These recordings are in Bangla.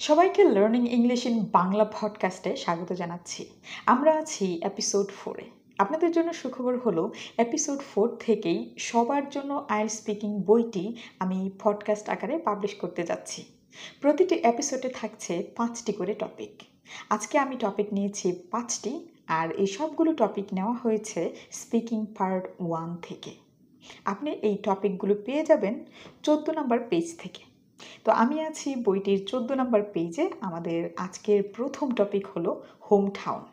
সবাইকে লার্নিং ইংলিশ ইন বাংলা পডকাস্টে স্বাগত জানাচ্ছি। আমরা আছি এপিসোড 4-এ। আপনাদের জন্য সুখবর হলো এপিসোড 4 থেকেই সবার জন্য আইএলটিএস স্পিকিং বইটি আমি পডকাস্ট আকারে পাবলিশ করতে যাচ্ছি। প্রতিটি এপিসোডে থাকছে 5টি করে টপিক। আজকে আমি টপিক নিয়েছি 5টি, আর এই সবগুলো টপিক নেওয়া হয়েছে স্পিকিং পার্ট 1 থেকে। আপনি এই টপিকগুলো পেয়ে যাবেন 14 নম্বর পেজ থেকে। তো আমি আছি বইটির 14 নম্বর পেজে। আমাদের আজকের প্রথম টপিক হলো হোম টাউন।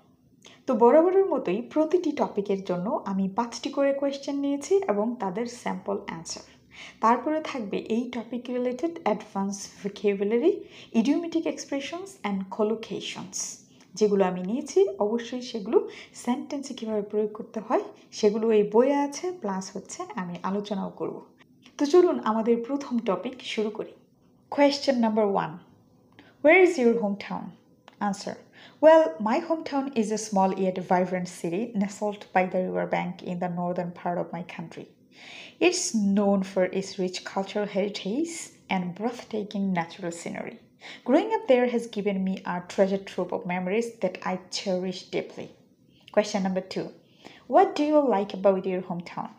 তো বরাবরের মতোই প্রতিটি টপিকের জন্য আমি 5টি করে কোয়েশ্চেন নিয়েছি এবং তাদের স্যাম্পল অ্যান্সার। তারপরে থাকবে এই topic related advance vocabulary, idiomatic expressions and collocations, যেগুলো আমি নিয়েছি। অবশ্যই সেগুলো সেন্টেন্সে কীভাবে প্রয়োগ করতে হয় সেগুলো এই বইয়ে আছে, প্লাস আমি আলোচনাও করব। তো চলুন আমাদের প্রথম টপিক শুরু করি। Question number 1. Where is your hometown? Answer. Well, my hometown is a small yet vibrant city nestled by the riverbank in the northern part of my country. It's known for its rich cultural heritage and breathtaking natural scenery. Growing up there has given me a treasure trove of memories that I cherish deeply. Question number 2. What do you like about your hometown?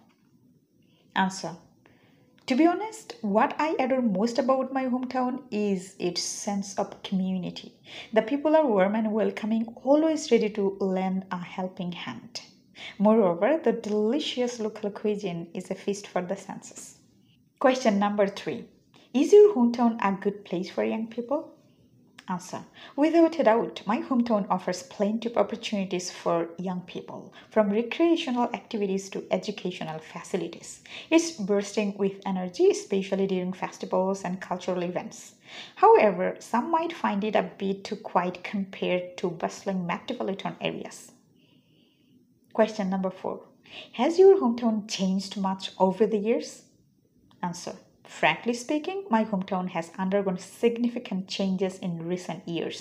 Answer. To be honest, what I adore most about my hometown is its sense of community. The people are warm and welcoming, always ready to lend a helping hand. Moreover, the delicious local cuisine is a feast for the senses. Question number 3. Is your hometown a good place for young people? Answer. Without a doubt, my hometown offers plenty of opportunities for young people, from recreational activities to educational facilities. It's bursting with energy, especially during festivals and cultural events. However, some might find it a bit too quiet compared to bustling metropolitan areas. Question number 4. Has your hometown changed much over the years? Answer. Frankly speaking, my hometown has undergone significant changes in recent years.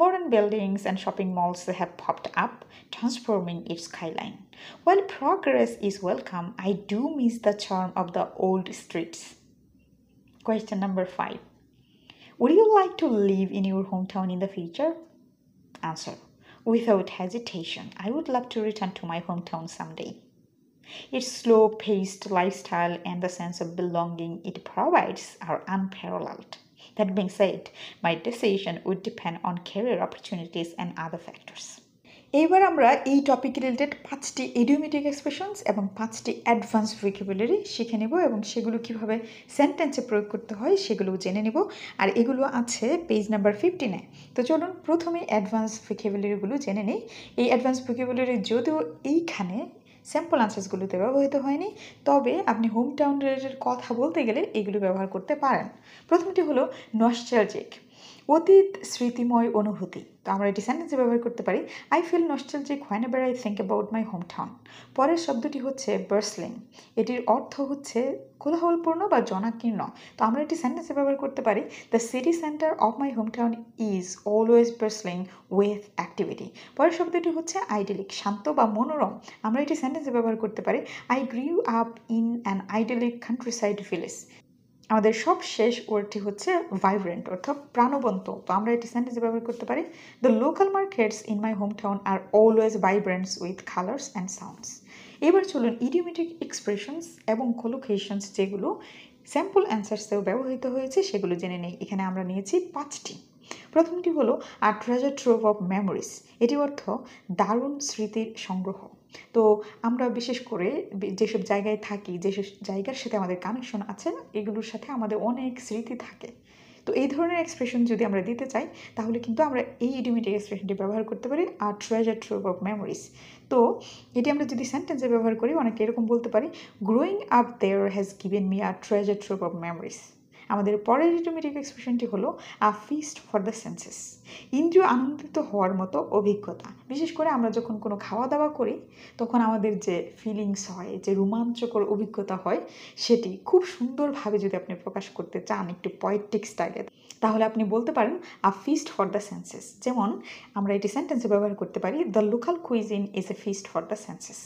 Modern buildings and shopping malls have popped up, transforming its skyline. While progress is welcome, I do miss the charm of the old streets. Question number 5. Would you like to live in your hometown in the future? Answer. Without hesitation, I would love to return to my hometown someday. Its slow-paced lifestyle and the sense of belonging it provides are unparalleled. That being said, my decision would depend on career opportunities and other factors. এইবার আমরা এই টপিক রিলেটেড 5টি ইডিওমেটিক এক্সপ্রেশনস এবং 5টি অ্যাডভান্স ভোকাবুলারি শিখে নেব এবং সেগুলো কিভাবে সেন্টেন্সে প্রয়োগ করতে হয় সেগুলো জেনে নেব। আর এগুলো আছে পেজ নাম্বার 15-এ। তো চলুন প্রথমে অ্যাডভান্স ভোকাবুলারিগুলো জেনে নিই। এই অ্যাডভান্স ভোকাবুলারি যদিও এইখানে স্যাম্পল আনসার্সগুলোতে ব্যবহৃত হয়নি, তবে আপনি হোম টাউন রিলেটেড কথা বলতে গেলে এগুলো ব্যবহার করতে পারেন। প্রথমটি হলো নস্টালজিক, অতীত স্মৃতিময় অনুভূতি। তো আমরা এটি সেন্টেন্সে ব্যবহার করতে পারি। I feel nostalgic whenever I think about my home town. পরের শব্দটি হচ্ছে বার্সলিং। এটির অর্থ হচ্ছে কোলাহলপূর্ণ বা জনাকীর্ণ। তো আমরা এটি সেন্টেন্সে ব্যবহার করতে পারি। The city centre of my home town is always bustling with activity. পরের শব্দটি হচ্ছে আইডিলিক, শান্ত বা মনোরম। আমরা এটি সেন্টেন্সে ব্যবহার করতে পারি। I grew up in an idyllic countryside village. আমাদের সব শেষ ওয়ার্ডটি হচ্ছে ভাইব্রেন্ট, অর্থাৎ প্রাণবন্ত। তো আমরা এটি সেন্টেন্সে ব্যবহার করতে পারি। The local markets in my home town are always vibrants with colours and sounds. এবার চলুন ইডিওমেটিক এক্সপ্রেশনস এবং কলোকেশনস, যেগুলো স্যাম্পল অ্যান্সার্সেও ব্যবহৃত হয়েছে, সেগুলো জেনে নেই। এখানে আমরা নিয়েছি 5টি। প্রথমটি হলো আ ট্রেজার ট্রোভ অফ মেমোরিজ। এটি অর্থ দারুণ স্মৃতির সংগ্রহ। তো আমরা বিশেষ করে যেসব জায়গায় থাকি, যেসব জায়গার সাথে আমাদের কানেকশন আছে, এগুলোর সাথে আমাদের অনেক স্মৃতি থাকে। তো এই ধরনের এক্সপ্রেশন যদি আমরা দিতে চাই, তাহলে কিন্তু আমরা এই ইডিওমেটিক এক্সপ্রেশনটি ব্যবহার করতে পারি, আ ট্রেজার ট্রোভ অফ মেমোরিজ। তো এটি আমরা যদি সেন্টেন্সে ব্যবহার করি, অনেকে এরকম বলতে পারি, growing up there has given me a treasure trove of memories. আমাদের পরের ইডিওমেটিক এক্সপ্রেশনটি হলো a feast for the senses. ইন্দ্রিয় আনন্দিত হওয়ার মতো অভিজ্ঞতা। বিশেষ করে আমরা যখন কোনো খাওয়া দাওয়া করি, তখন আমাদের যে ফিলিংস হয়, যে রোমাঞ্চকর অভিজ্ঞতা হয়, সেটি খুব সুন্দরভাবে যদি আপনি প্রকাশ করতে চান একটু পয়েটিক স্টাইলে, তাহলে আপনি বলতে পারেন a feast for the senses. যেমন আমরা এটি সেন্টেন্সে ব্যবহার করতে পারি, the local cuisine is a feast for the senses.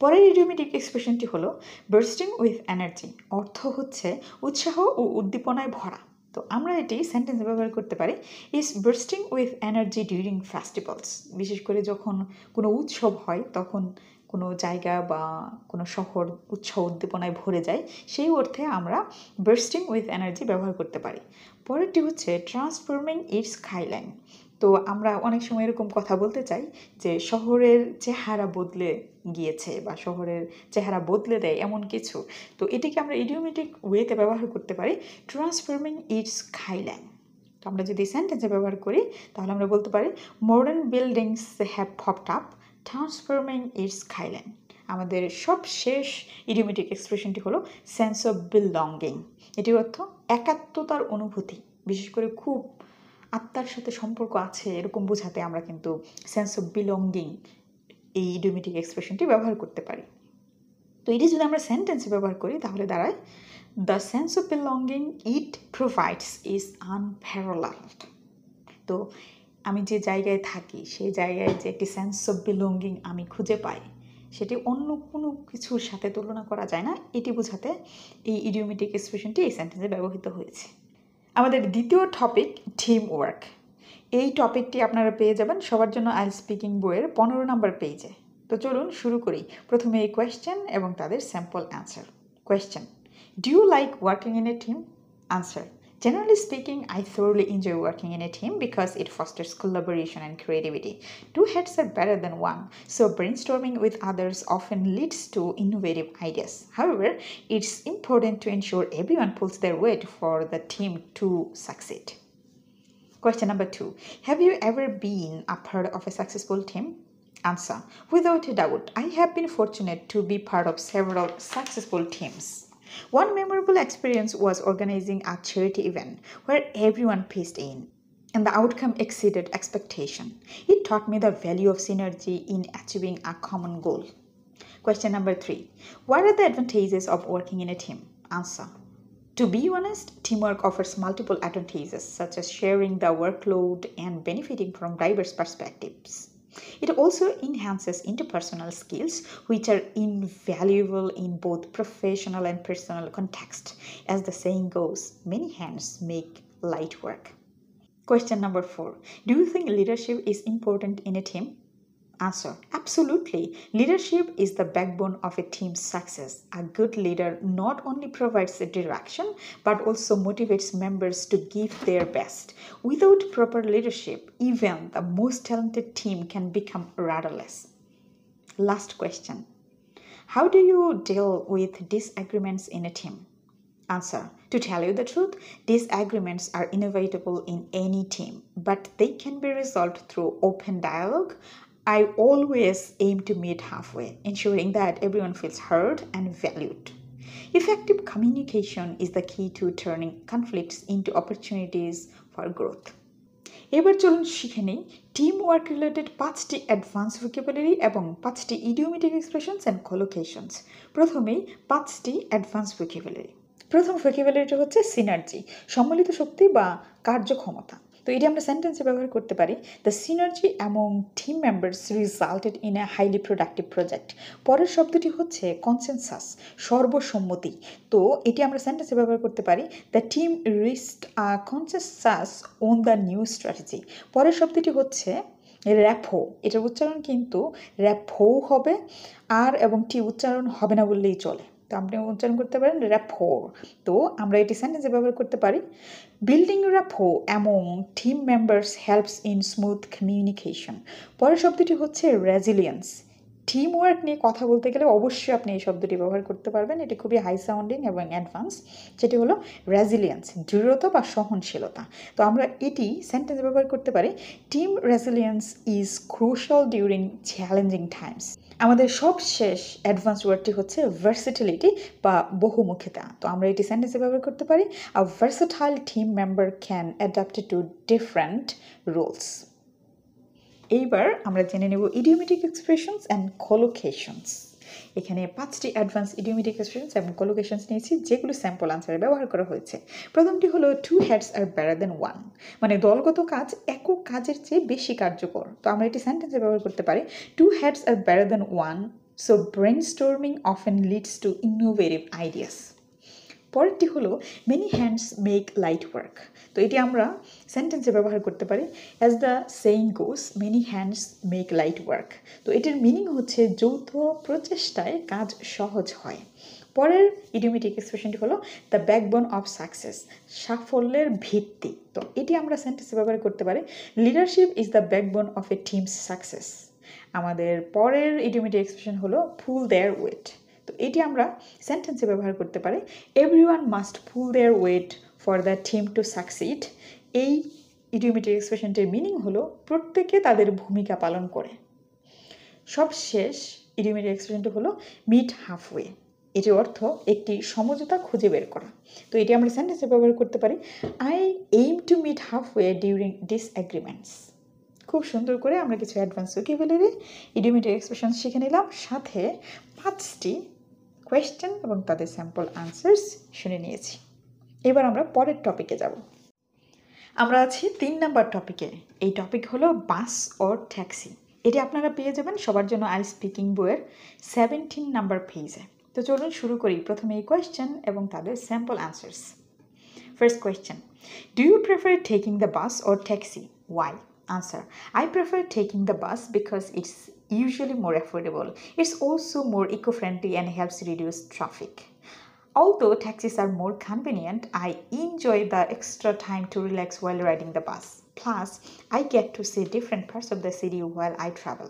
পরের ইডিওমেটিক এক্সপ্রেশনটি হলো বার্স্টিং উইথ এনার্জি। অর্থ হচ্ছে উৎসাহ ও উদ্দীপনায় ভরা। তো আমরা এটি সেন্টেন্সে ব্যবহার করতে পারি is bursting with energy during festivals. বিশেষ করে যখন কোনো উৎসব হয় তখন কোনো জায়গা বা কোনো শহর উৎসাহ উদ্দীপনায় ভরে যায়, সেই অর্থে আমরা বার্স্টিং উইথ এনার্জি ব্যবহার করতে পারি। পরেরটি হচ্ছে ট্রান্সফর্মিং ইটস স্কাইলাইন। তো আমরা অনেক সময় এরকম কথা বলতে চাই যে শহরের চেহারা বদলে গিয়েছে বা শহরের চেহারা বদলে দেয় এমন কিছু। তো এটিকে আমরা ইডিওমেটিক ওয়েতে ব্যবহার করতে পারি ট্রান্সফর্মিং ইটস স্কাইলাইন। তো আমরা যদি সেন্টেন্সে ব্যবহার করি তাহলে আমরা বলতে পারি modern buildings have popped up transforming it's skyline. আমাদের সবশেষ ইডিওমেটিক এক্সপ্রেশনটি হলো সেন্স অফ বিলঙ্গিং। এটির অর্থ একাত্মতার অনুভূতি, বিশেষ করে খুব আত্মার সাথে সম্পর্ক আছে এরকম বোঝাতে আমরা কিন্তু সেন্স অফ বিলঙ্গিং এই ইডিওমেটিক এক্সপ্রেশনটি ব্যবহার করতে পারি। তো এটি যদি আমরা সেন্টেন্সে ব্যবহার করি তাহলে দাঁড়ায় the sense of belonging it provides is unparalleled. তো আমি যে জায়গায় থাকি সেই জায়গায় যে একটি সেন্স অফ বিলঙ্গিং আমি খুঁজে পাই সেটি অন্য কোনো কিছুর সাথে তুলনা করা যায় না, এটি বোঝাতে এই ইডিওমেটিক এক্সপ্রেশনটি এই সেন্টেন্সে ব্যবহৃত হয়েছে। আমাদের দ্বিতীয় টপিক টিম ওয়ার্ক। এই টপিকটি আপনারা পেয়ে যাবেন সবার জন্য আইএলটিএস স্পিকিং বইয়ের 15 নম্বর পেজে। তো চলুন শুরু করি। প্রথমে এই কোয়েশ্চেন এবং তাদের sample answer. Question, do you like working in a team? Answer, generally speaking, I thoroughly enjoy working in a team because it fosters collaboration and creativity. Two heads are better than one, so brainstorming with others often leads to innovative ideas. However, it's important to ensure everyone pulls their weight for the team to succeed. Question number 2. Have you ever been a part of a successful team? Answer, without a doubt, I have been fortunate to be part of several successful teams. One memorable experience was organizing a charity event where everyone pitched in, and the outcome exceeded expectation. It taught me the value of synergy in achieving a common goal. Question number 3. What are the advantages of working in a team? Answer, to be honest, teamwork offers multiple advantages such as sharing the workload and benefiting from diverse perspectives. It also enhances interpersonal skills, which are invaluable in both professional and personal context. As the saying goes, many hands make light work. Question number 4. Do you think leadership is important in a team? Answer, absolutely. Leadership is the backbone of a team's success. A good leader not only provides a direction, but also motivates members to give their best. Without proper leadership, even the most talented team can become rudderless. Last question. How do you deal with disagreements in a team? Answer, to tell you the truth, disagreements are inevitable in any team, but they can be resolved through open dialogue. I always aim to meet halfway, ensuring that everyone feels heard and valued. Effective communication is the key to turning conflicts into opportunities for growth. এবার চলুন শিখে নেই টিম ওয়ার্ক রিলেটেড 5টি অ্যাডভান্স ভোকাবুলারি এবং 5টি ইডিওমেটিক এক্সপ্রেশনস অ্যান্ড কলোকেশনস। প্রথমেই 5টি অ্যাডভান্স ভোকাবুলারি। প্রথম ভোকাবুলারিটা হচ্ছে সিনার্জি, সম্মিলিত শক্তি বা কার্যক্ষমতা। তো এটি আমরা সেন্টেন্সে ব্যবহার করতে পারি the synergy among team members resulted in a highly productive project. পরের শব্দটি হচ্ছে কনসেনসাস, সর্বসম্মতি। তো এটি আমরা সেন্টেন্সে ব্যবহার করতে পারি the team reached a consensus on the new strategy. পরের শব্দটি হচ্ছে র্যাপো। এটার উচ্চারণ কিন্তু র্যাপো হবে, আর এবং টি উচ্চারণ হবে না বললেই চলে। তো আপনি উচ্চারণ করতে পারেন র্যাপো। তো আমরা এটি সেন্টেন্সে ব্যবহার করতে পারি building rapport among team members helps in smooth communication. পরের শব্দটি হচ্ছে রেজিলিয়েন্স। টিম ওয়ার্ক নিয়ে কথা বলতে গেলে অবশ্যই আপনি এই শব্দটি ব্যবহার করতে পারবেন, এটি খুবই হাই সাউন্ডিং এবং অ্যাডভান্স, যেটি হলো রেজিলিয়েন্স, দৃঢ়তা বা সহনশীলতা। তো আমরা এটি সেন্টেন্সে ব্যবহার করতে পারি team resilience is crucial during challenging Times. আমাদের সবশেষ অ্যাডভান্স ওয়ার্ডটি হচ্ছে ভার্সিটিলিটি বা বহুমুখিতা। তো আমরা এটি সেন্টেন্সে ব্যবহার করতে পারি a versatile team member can adapt to different roles. এইবার আমরা জেনে নেব ইডিওমেটিক এক্সপ্রেশনস অ্যান্ড কলোকেশনস। এখানে 5টি অ্যাডভান্স ইডিওমেটিক এক্সপ্রেশনস এবং কলোকেশনস নিয়েছি যেগুলো স্যাম্পল আনসারে ব্যবহার করা হয়েছে। প্রথমটি হলো two heads are better than one, মানে দলগত কাজ একক কাজের চেয়ে বেশি কার্যকর। তো আমরা এটি সেন্টেন্সে ব্যবহার করতে পারি two heads are better than one, so brainstorming often leads to innovative ideas. পরেরটি হলো many hands make light work. তো এটি আমরা সেন্টেন্সে ব্যবহার করতে পারি। As the saying goes, many hands make light work. তো এটির মিনিং হচ্ছে যৌথ প্রচেষ্টায় কাজ সহজ হয়। পরের ইডিওমেটিক এক্সপ্রেশনটি হলো দ্য ব্যাকবোন অফ সাকসেস, সাফল্যের ভিত্তি। তো এটি আমরা সেন্টেন্সে ব্যবহার করতে পারি। Leadership is the backbone of A teams success. আমাদের পরের ইডিওমেটিক এক্সপ্রেশন হলো পুল দেয়ার ওয়েট। তো এটি আমরা সেন্টেন্সে ব্যবহার করতে পারি। Everyone must pull their weight for the team to succeed. এই ইডিওমেটিক এক্সপ্রেশনটির মিনিং হলো প্রত্যেকে তাদের ভূমিকা পালন করে। সবশেষ ইডিওমেটিক এক্সপ্রেশনটি হলো মিট হাফওয়ে। এটির অর্থ একটি সমঝোতা খুঁজে বের করা। তো এটি আমরা সেন্টেন্সে ব্যবহার করতে পারি। I aim to meet halfway during disagreements. খুব সুন্দর করে আমরা কিছু অ্যাডভান্স ভোকাবুলারি ইডিওমেটিক এক্সপ্রেশন শিখে নিলাম, সাথে 5টি কোয়েশ্চেন এবং তাদের স্যাম্পল আনসার্স শুনে নিয়েছি। এবার আমরা পরের টপিকে যাব। আমরা আছি 3 নাম্বার টপিকে। এই টপিক হলো বাস অর ট্যাক্সি। এটি আপনারা পেয়ে যাবেন সবার জন্য আই স্পিকিং বইয়ের 17 নাম্বার পেজে। তো চলুন শুরু করি প্রথমে এই কোয়েশ্চেন এবং তাদের sample answers. First question, do you prefer taking the bus or taxi? Why? Answer, I prefer taking the bus because it's usually more affordable. It's also more eco-friendly and helps reduce traffic. Although taxis are more convenient, I enjoy the extra time to relax while riding the bus. Plus, I get to see different parts of the city while I travel.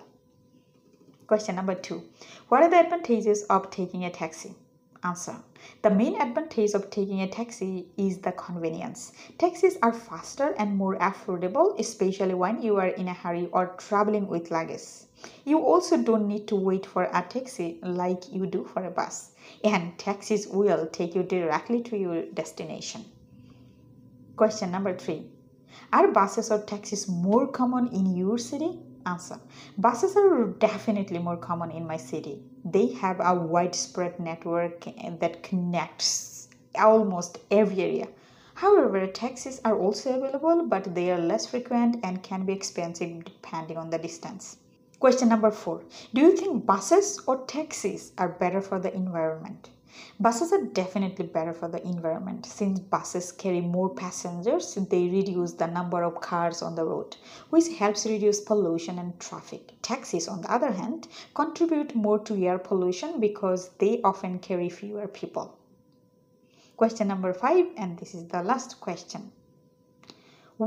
Question number 2. What are the advantages of taking a taxi? Answer. The main advantage of taking a taxi is the convenience. Taxis are faster and more affordable, especially when you are in a hurry or traveling with luggage. You also don't need to wait for a taxi like you do for a bus, and taxis will take you directly to your destination. Question number 3. Are buses or taxis more common in your city? Answer. Buses are definitely more common in my city. They have a widespread network that connects almost every area. However, taxis are also available, but they are less frequent and can be expensive depending on the distance. Question number 4. Do you think buses or taxis are better for the environment? Buses are definitely better for the environment. Since buses carry more passengers, they reduce the number of cars on the road, which helps reduce pollution and traffic. Taxis, on the other hand, contribute more to air pollution because they often carry fewer people. Question number 5, and this is the last question.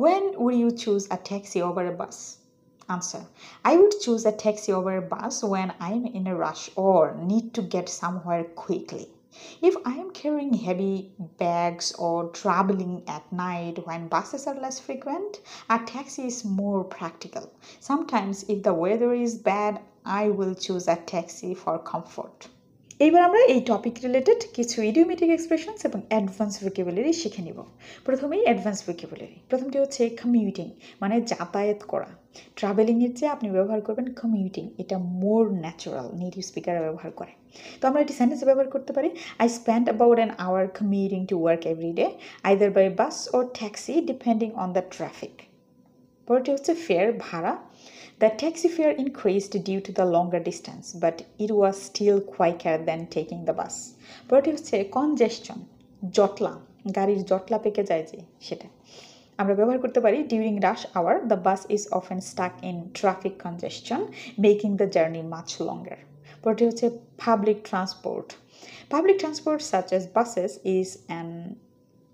When would you choose a taxi over a bus? Answer. I would choose a taxi over a bus when I'm in a rush or need to get somewhere quickly. If I am carrying heavy bags or traveling at night when buses are less frequent, a taxi is more practical. Sometimes if the weather is bad, I will choose a taxi for comfort. এবার আমরা এই টপিক রিলেটেড কিছু ইডিওমেটিক এক্সপ্রেশনস এবং অ্যাডভান্স ভোকাবুলারি শিখে নিব। প্রথমেই অ্যাডভান্স ভোকাবুলারি। প্রথমটি হচ্ছে কমিউটিং, মানে যাতায়াত করা। ট্রাভেলিংয়ের চেয়ে আপনি ব্যবহার করবেন কমিউটিং, এটা মোর ন্যাচারাল, নেটিভ স্পিকাররা ব্যবহার করে। তো আমরা এটি সেন্টেন্সে ব্যবহার করতে পারি। I spend about an hour commuting to work every day, either by bus or taxi depending on the traffic. পরটি হচ্ছে ফেয়ার, ভাড়া। The taxi fare increased due to the longer distance, but it was still quicker than taking the bus. পরটি হচ্ছে কনজেশন, জটলা, গাড়ির জটলা পেকে যায় যে সেটা। আমরা ব্যবহার করতে পারি during rush hour the bus is often stuck in traffic congestion making the journey much longer. পরটি হচ্ছে public transport. Public transport such as buses is an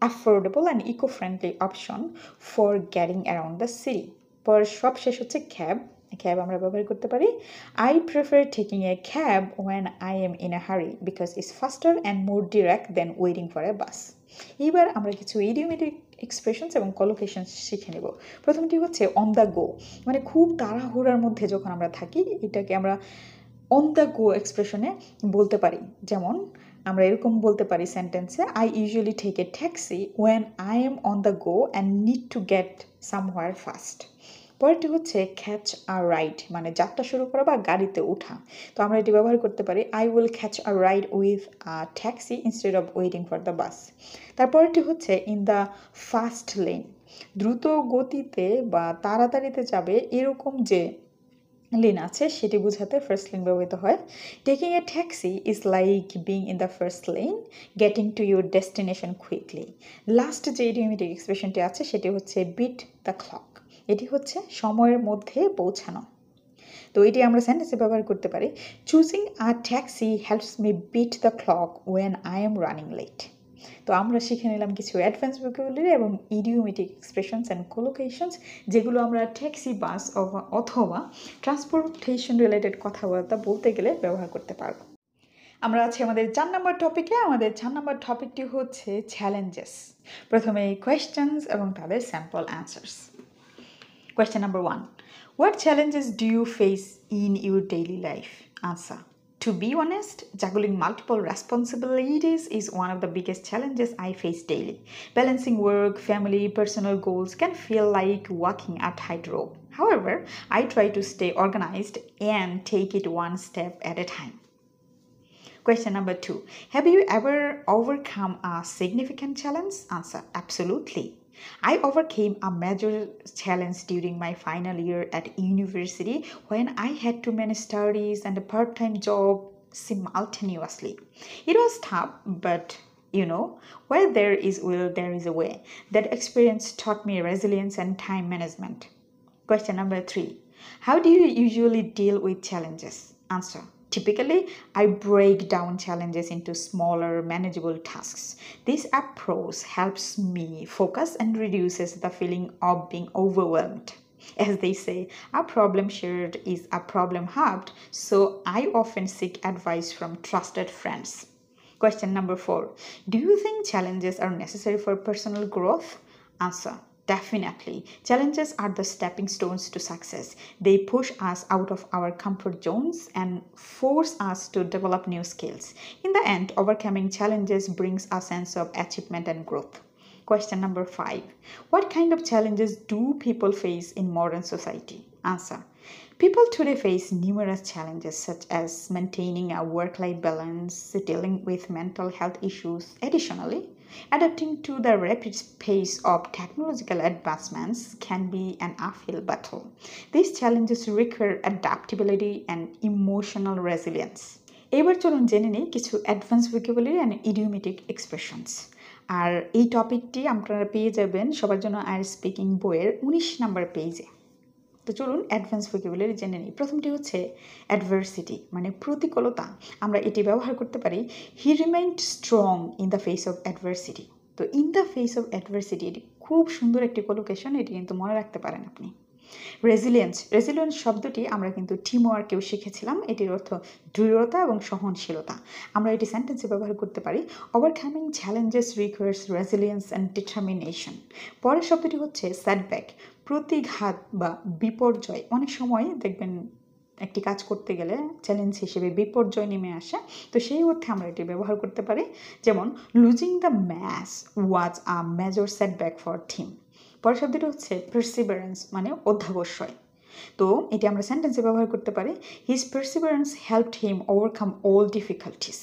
affordable and eco-friendly option for getting around the city. পর সবশেষ হচ্ছে ক্যাব। ক্যাব আমরা ব্যবহার করতে পারি। I prefer taking a cab when I am in a hurry because it's faster and more direct than waiting for a bus. এবার আমরা কিছু ইডিওমেটিক এক্সপ্রেশনস এবং কলোকেশনস শিখে নেব। প্রথমটি হচ্ছে অন দ্য গো, মানে খুব তাড়াহুড়ার মধ্যে যখন আমরা থাকি এটাকে আমরা অন দ্য গো এক্সপ্রেশনে বলতে পারি। যেমন আমরা এরকম বলতে পারি সেন্টেন্সে, I usually take a taxi when I am on the go and need to get somewhere fast. পরেরটি হচ্ছে ক্যাচ আ রাইড, মানে যাত্রা শুরু করা বা গাড়িতে ওঠা। তো আমরা এটি ব্যবহার করতে পারি, I will catch a ride with a taxi instead of waiting for the bus. তারপরেরটি হচ্ছে ইন দ্য ফাস্ট লেন, দ্রুত গতিতে বা তাড়াতাড়িতে যাবে এরকম যে লেন আছে সেটি বোঝাতে ফার্স্ট লেন ব্যবহৃত হয়। Taking a taxi is like being in the first lane, getting to your destination quickly. Last যে ইডিওমেটিক এক্সপ্রেশনটি আছে সেটি হচ্ছে বিট দ্য ক্লক, এটি হচ্ছে সময়ের মধ্যে পৌঁছানো। তো এটি আমরা সেন্টেন্সে ব্যবহার করতে পারি, choosing a taxi helps me beat the clock when I am running late. তো আমরা শিখে নিলাম কিছু অ্যাডভান্স ভোকাবুলারি এবং ইডিওমেটিক এক্সপ্রেশনস অ্যান্ড কোলোকেশনস, যেগুলো আমরা ট্যাক্সি, বাস অথবা ট্রান্সপোর্টেশন রিলেটেড কথাবার্তা বলতে গেলে ব্যবহার করতে পারবো। আমরা আছি আমাদের 4 নম্বর টপিকে। আমাদের 4 নম্বর টপিকটি হচ্ছে চ্যালেঞ্জেস। প্রথমে কোয়েশ্চেন্স এবং তাদের sample answers. Question number 1. What challenges do you face in your daily life? Answer. To be honest, juggling multiple responsibilities is one of the biggest challenges I face daily. Balancing work, family, personal goals can feel like walking a tightrope. However, I try to stay organized and take it one step at a time. Question number 2. Have you ever overcome a significant challenge? Answer. Absolutely. I overcame a major challenge during my final year at university when I had to manage studies and a part-time job simultaneously. It was tough, but where there is will, there is a way. That experience taught me resilience and time management. Question number 3. How do you usually deal with challenges? Answer. Typically, I break down challenges into smaller, manageable tasks. This approach helps me focus and reduces the feeling of being overwhelmed. As they say, a problem shared is a problem halved, so I often seek advice from trusted friends. Question number 4. Do you think challenges are necessary for personal growth? Answer. Definitely. Challenges are the stepping stones to success. They push us out of our comfort zones and force us to develop new skills. In the end, overcoming challenges brings a sense of achievement and growth. Question number 5. What kind of challenges do people face in modern society? Answer. People today face numerous challenges such as maintaining a work-life balance, dealing with mental health issues. Additionally, adapting to the rapid pace of technological advancements can be an uphill battle. These challenges require adaptability and emotional resilience. এবার চলুন জেনে নিই কিছু advance vocabulary and idiomatic expressions. আর এই টপিকটি আপনারা পেয়ে যাবেন সবার জন্য আইএলটিএস স্পিকিং বইয়ের 19 নম্বর পেজে। তো চলুন অ্যাডভান্স ভোকাবুলারি জেনে নিই। প্রথমটি হচ্ছে অ্যাডভার্সিটি, মানে প্রতিকূলতা। আমরা এটি ব্যবহার করতে পারি, he remained strong in the face of adversity. তো in the face of adversity এটি খুব সুন্দর একটি কোলোকেশন, এটি কিন্তু মনে রাখতে পারেন আপনি। রেজিলিয়েন্স শব্দটি আমরা কিন্তু টিম ওয়ার্কেও শিখেছিলাম। এটির অর্থ দৃঢ়তা এবং সহনশীলতা। আমরা এটি সেন্টেন্সে ব্যবহার করতে পারি, overcoming challenges requires resilience and determination. পরের শব্দটি হচ্ছে সেটব্যাক, প্রতিঘাত বা বিপর্যয়। অনেক সময় দেখবেন একটি কাজ করতে গেলে চ্যালেঞ্জ হিসেবে বিপর্যয় নেমে আসে, তো সেই অর্থে আমরা এটি ব্যবহার করতে পারি। যেমন losing the match was a major setback for team. পরের শব্দটি হচ্ছে পারসিভারেন্স, মানে অধ্যাবসায়। তো এটি আমরা সেন্টেন্সে ব্যবহার করতে পারি, his Perseverance helped him overcome all difficulties.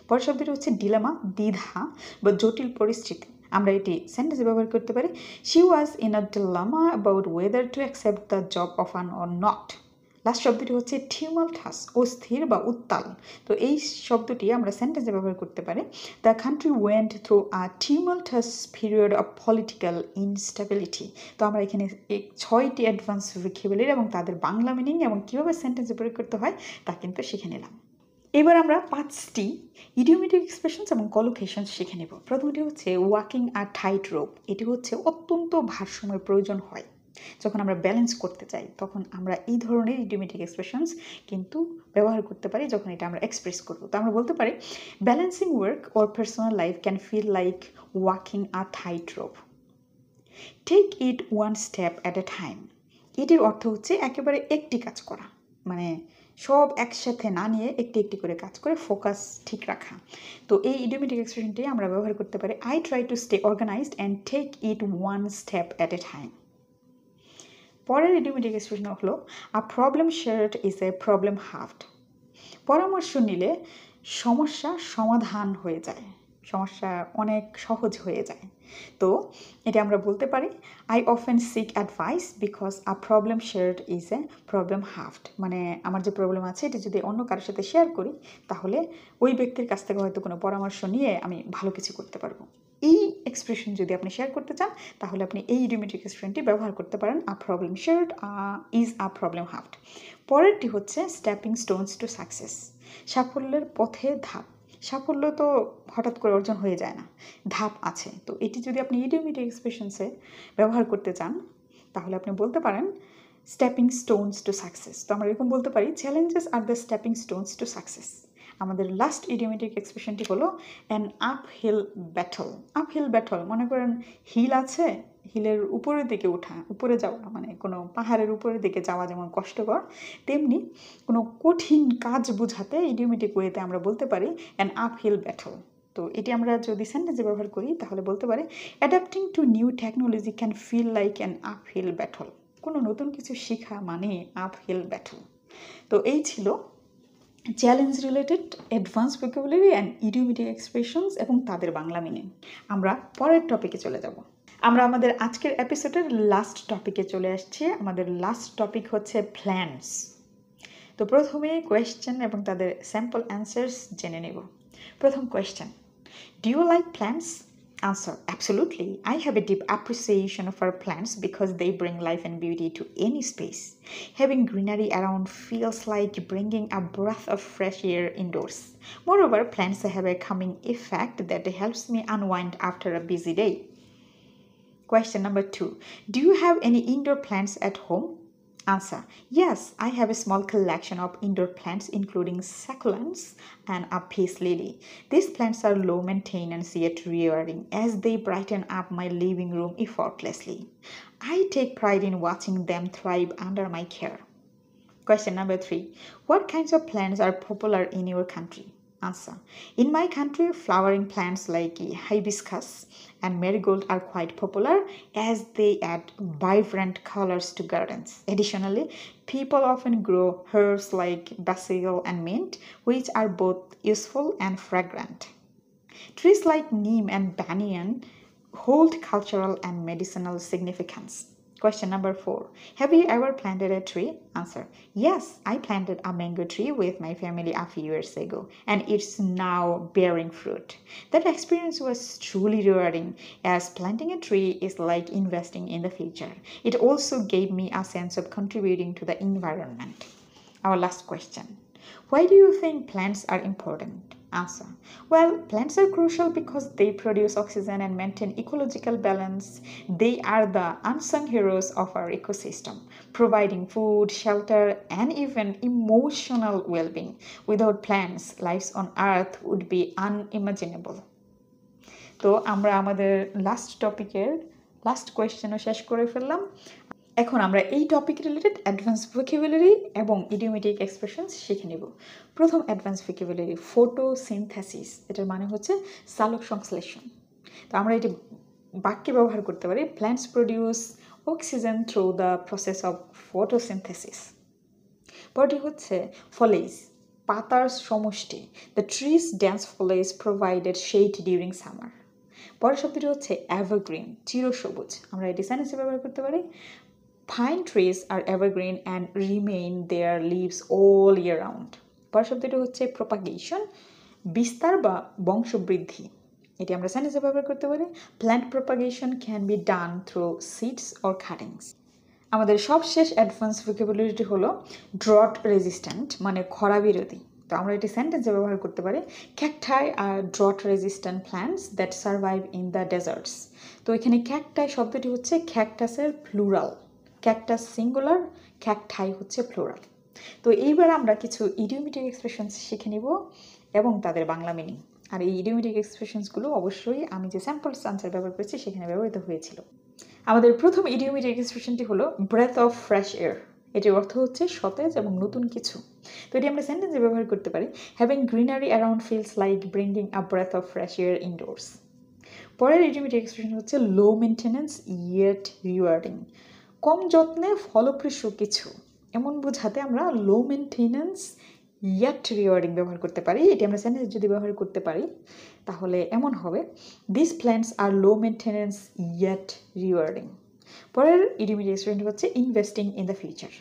পরের শব্দটি হচ্ছে ডিলেমা, দ্বিধা বা জটিল পরিস্থিতি। আমরা এটি সেন্টেন্সে ব্যবহার করতে পারি, she was in a dilemma about weather to accept the job offer or not. Last শব্দটি হচ্ছে টিউমাল্টাস, অস্থির বা উত্তাল। তো এই শব্দটি আমরা সেন্টেন্সে ব্যবহার করতে পারি, the country went through a tumultuous period of political instability. তো আমরা এখানে 6টি অ্যাডভান্স ভোকাবুলারি এবং তাদের বাংলা মিনিং এবং কীভাবে সেন্টেন্সে প্রয়োগ করতে হয় তা কিন্তু শিখে নিলাম। এবার আমরা 5টি ইডিওমেটিক এক্সপ্রেশনস এবং কলোকেশনস শিখে নেব। প্রথমটি হচ্ছে ওয়াকিং আ টাইট রোপ। এটি হচ্ছে অত্যন্ত ভারসাম্যের প্রয়োজন হয় যখন আমরা ব্যালেন্স করতে চাই, তখন আমরা এই ধরনের ইডিওমেটিক এক্সপ্রেশনস কিন্তু ব্যবহার করতে পারি যখন এটা আমরা এক্সপ্রেস করব। তো আমরা বলতে পারি, balancing work or personal life can feel like walking a tightrope, take it one step at a time. এটির অর্থ হচ্ছে একেবারে একটি কাজ করা, মানে সব একসাথে না নিয়ে একটি একটি করে কাজ করে ফোকাস ঠিক রাখা। তো এই ইডিওমেটিক এক্সপ্রেশনটি আমরা ব্যবহার করতে পারি, I try to stay organised and take it one step at a time. পরের ইডিওমেটিক এক্সপ্রেশন হলো, a problem shared is a problem halved. পরামর্শ নিলে সমস্যা সমাধান হয়ে যায়। সমস্যা অনেক সহজ হয়ে যায়। তো এটা আমরা বলতে পারি I often seek advice because a problem shared is a problem halved. মানে আমার যে প্রবলেম আছে এটি যদি অন্য কারোর সাথে শেয়ার করি তাহলে ওই ব্যক্তির কাছ থেকে হয়তো কোনো পরামর্শ নিয়ে আমি ভালো কিছু করতে পারবো। এই এক্সপ্রেশন যদি আপনি শেয়ার করতে চান তাহলে আপনি এই ইডিওমেটিক এক্সপ্রেশনটি ব্যবহার করতে পারেন, a problem shared is a problem halved. পরেরটি হচ্ছে স্টেপিং স্টোনস টু সাকসেস, সাফল্যের পথে ধাপ। সাফল্য তো হঠাৎ করে অর্জন হয়ে যায় না, ধাপ আছে। তো এটি যদি আপনি ইডিওমেটিক এক্সপ্রেশনসে ব্যবহার করতে চান তাহলে আপনি বলতে পারেন স্টেপিং স্টোনস টু সাকসেস। তো আমরা এরকম বলতে পারি challenges are the stepping Stones to success. আমাদের লাস্ট ইডিওমেটিক এক্সপ্রেশনটি হলো an uphill battle. Uphill battle মনে করেন হিল আছে, হিলের উপরের দিকে ওঠা, উপরে যাওয়া, মানে কোনো পাহাড়ের উপরের দিকে যাওয়া যেমন কষ্টকর, তেমনি কোনো কঠিন কাজ বোঝাতে ইডিওমেটিক ওয়েতে আমরা বলতে পারি অ্যান আপহিল ব্যাটল। তো এটি আমরা যদি সেন্টেন্সে ব্যবহার করি তাহলে বলতে পারি adapting to new technology can feel like an uphill battle. কোনো নতুন কিছু শেখা মানে আপহিল ব্যাটল। তো এই ছিল challenge related advance vocabulary and idiomatic expressions এবং তাদের বাংলা মিনিং। আমরা পরের টপিকে চলে যাব। আমরা আমাদের আজকের এপিসোডের লাস্ট টপিকে চলে আসছি। আমাদের লাস্ট টপিক হচ্ছে প্ল্যান্স। তো প্রথমে কোয়েশ্চেন এবং তাদের স্যাম্পল অ্যান্সার্স জেনে নেব। প্রথম question, do you like plants? Answer, absolutely. I have a deep appreciation for plants because they bring life and beauty to any space. Having greenery around feels like bringing a breath of fresh air indoors. Moreover, plants have a calming effect that helps me unwind after a busy day. Question number 2. Do you have any indoor plants at home? Answer, yes, I have a small collection of indoor plants including succulents and a peace lily. These plants are low maintenance yet rewarding as they brighten up my living room effortlessly. I take pride in watching them thrive under my care. Question number 3. What kinds of plants are popular in your country? Answer, in my country, flowering plants like hibiscus and marigold are quite popular as they add vibrant colors to gardens. Additionally, people often grow herbs like basil and mint, which are both useful and fragrant. Trees like neem and banyan hold cultural and medicinal significance. Question number 4. Have you ever planted a tree? Answer, yes, I planted a mango tree with my family a few years ago and it's now bearing fruit. That experience was truly rewarding as planting a tree is like investing in the future. It also gave me a sense of contributing to the environment. Our last question. Why do you think plants are important? Answer, well, plants are crucial because they produce oxygen and maintain ecological balance. They are the unsung heroes of our ecosystem, providing food, shelter, and even emotional well-being. Without plants, life on Earth would be unimaginable. তো আমরা আমাদের লাস্ট টপিকের লাস্ট কোয়েশ্চেনও শেষ করে ফেললাম। এখন আমরা এই টপিক রিলেটেড অ্যাডভান্স ভোকাবুলারি এবং ইডিওমেটিক এক্সপ্রেশনস শিখে নেব। প্রথম অ্যাডভান্স ভোকাবুলারি, ফটোসিনথেসিস। এটার মানে হচ্ছে সালোক সংশ্লেষণ। তো আমরা এটি বাক্যে ব্যবহার করতে পারি, plants produce oxygen through the process of photosynthesis. পরটি হচ্ছে ফলেজ, পাতার সমষ্টি। The trees dense foliage provided shade during summer. পরের শব্দটি হচ্ছে এভারগ্রিন, চিরসবুজ। আমরা এটি সেন্টেন্সে ব্যবহার করতে পারি, Pine trees are evergreen and remain their leaves all year round. পরের শব্দটি হচ্ছে প্রপাগেশন, বিস্তার বা বংশবৃদ্ধি। এটি আমরা সেন্টেন্সে ব্যবহার করতে পারি, plant propagation can be done through seeds or cuttings. আমাদের সবশেষ অ্যাডভান্স ভোকাবুলারিটি হলো ড্রট রেজিস্ট্যান্ট, মানে খরা বিরোধী। তো আমরা এটি সেন্টেন্সে ব্যবহার করতে পারি, cacti are drought resistant plants that survive in the deserts. তো এখানে ক্যাকটাই শব্দটি হচ্ছে ক্যাকটাসের প্লুরাল, ক্যাকটাস সিঙ্গুলার, ক্যাকটাই হচ্ছে প্লুরাল। তো এইবার আমরা কিছু ইডিওমেটিক এক্সপ্রেশনস শিখে নিব এবং তাদের বাংলা মিনিং। আর এই ইডিওমেটিক এক্সপ্রেশনসগুলো অবশ্যই আমি যে স্যাম্পলস আনসার ব্যবহার করেছি সেখানে ব্যবহৃত হয়েছিল। আমাদের প্রথম ইডিওমেটিক এক্সপ্রেশনটি হলো ব্রেথ অফ ফ্রেশ এয়ার। এটির অর্থ হচ্ছে সতেজ এবং নতুন কিছু। তো এটি আমরা সেন্টেন্সে ব্যবহার করতে পারি, having greenery around feels like bringing a breath of fresh air indoors. পরের ইডিওমেটিক এক্সপ্রেশন হচ্ছে লো মেনটেন্যান্স ইয়েট রিওয়ার্ডিং, কম যত্নে ফলপ্রসূ কিছু। এমন বোঝাতে আমরা লো মেনটেন্যান্স yet rewarding ব্যবহার করতে পারি। এটি আমরা সেন্টেন্স যদি ব্যবহার করতে পারি তাহলে এমন হবে, these plans are low maintenance yet rewarding। পরের ইডিওমেটিক এক্সপ্রেশনটি হচ্ছে ইনভেস্টিং ইন দ্য ফিউচার।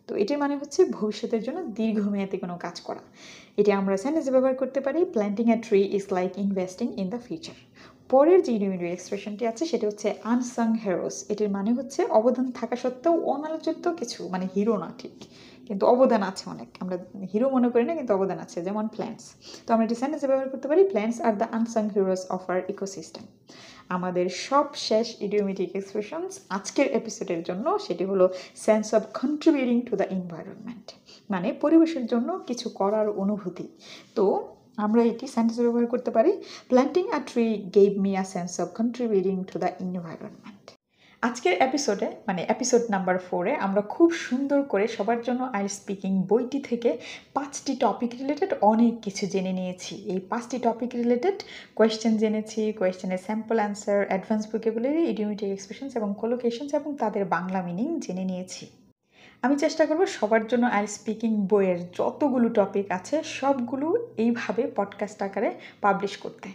তো এটির মানে হচ্ছে ভবিষ্যতের জন্য দীর্ঘমেয়াদী কোনো কাজ করা। এটি আমরা সেন্টেন্সে ব্যবহার করতে পারি, planting a tree is like investing in the future. পরের যে ইডিওমেটিক এক্সপ্রেশনটি আছে সেটা হচ্ছে আনসাং হিরোস। এটির মানে হচ্ছে অবদান থাকা সত্ত্বেও অনালোচিত কিছু, মানে হিরো না ঠিক, কিন্তু অবদান আছে অনেক, আমরা হিরো মনে করি না কিন্তু অবদান আছে, যেমন প্ল্যান্টস। তো আমরা এটি সেন্টেন্সে ব্যবহার করতে পারি, plants are the unsung heroes of our ecosystem. আমাদের সব শেষ ইডিওমেটিক এক্সপ্রেশনস আজকের এপিসোডের জন্য সেটি হলো sense of contributing to the environment, মানে পরিবেশের জন্য কিছু করার অনুভূতি। তো আমরা এটি সেন্টেন্সে ব্যবহার করতে পারি, planting a tree gave me a sense of contributing to the environment. আজকের এপিসোডে মানে এপিসোড নাম্বার 4-এ আমরা খুব সুন্দর করে সবার জন্য আইএলটিএস স্পিকিং বইটি থেকে 5টি টপিক রিলেটেড অনেক কিছু জেনে নিয়েছি। এই 5টি টপিক রিলেটেড কোয়েশ্চেন জেনেছি, কোয়েশ্চেনের sample answer, advance vocabulary, idiomatic expressions এবং কোলোকেশনস এবং তাদের বাংলা মিনিং জেনে নিয়েছি। আমি চেষ্টা করব সবার জন্য আইএলটিএস স্পিকিং বইয়ের যতগুলো টপিক আছে সবগুলো এইভাবে পডকাস্ট আকারে পাবলিশ করতে।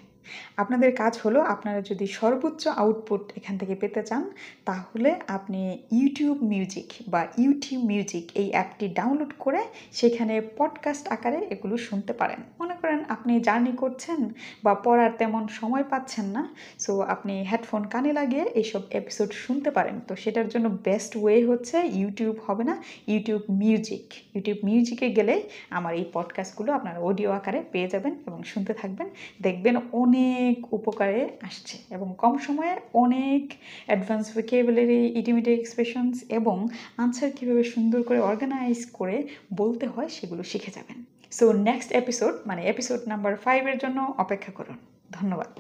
আপনাদের কাজ হলো, আপনারা যদি সর্বোচ্চ আউটপুট এখান থেকে পেতে চান তাহলে আপনি ইউটিউব মিউজিক বা ইউটিউব মিউজিক এই অ্যাপটি ডাউনলোড করে সেখানে পডকাস্ট আকারে এগুলো শুনতে পারেন। মনে করেন আপনি জার্নি করছেন বা পড়ার তেমন সময় পাচ্ছেন না, সো আপনি হেডফোন কানে লাগিয়ে এইসব এপিসোড শুনতে পারেন। তো সেটার জন্য বেস্ট ওয়ে হচ্ছে ইউটিউব হবে না, ইউটিউব মিউজিক। ইউটিউব মিউজিকে গেলে আমার এই পডকাস্টগুলো আপনারা অডিও আকারে পেয়ে যাবেন এবং শুনতে থাকবেন, দেখবেন অনেক উপকারে আসছে এবং কম সময়ে অনেক অ্যাডভান্স ভোকাবুলারি, ইডিওমেটিক এক্সপ্রেশনস এবং আনসার কীভাবে সুন্দর করে অর্গানাইজ করে বলতে হয় সেগুলো শিখে যাবেন। সো নেক্সট এপিসোড মানে এপিসোড নাম্বার 5-এর জন্য অপেক্ষা করুন। ধন্যবাদ।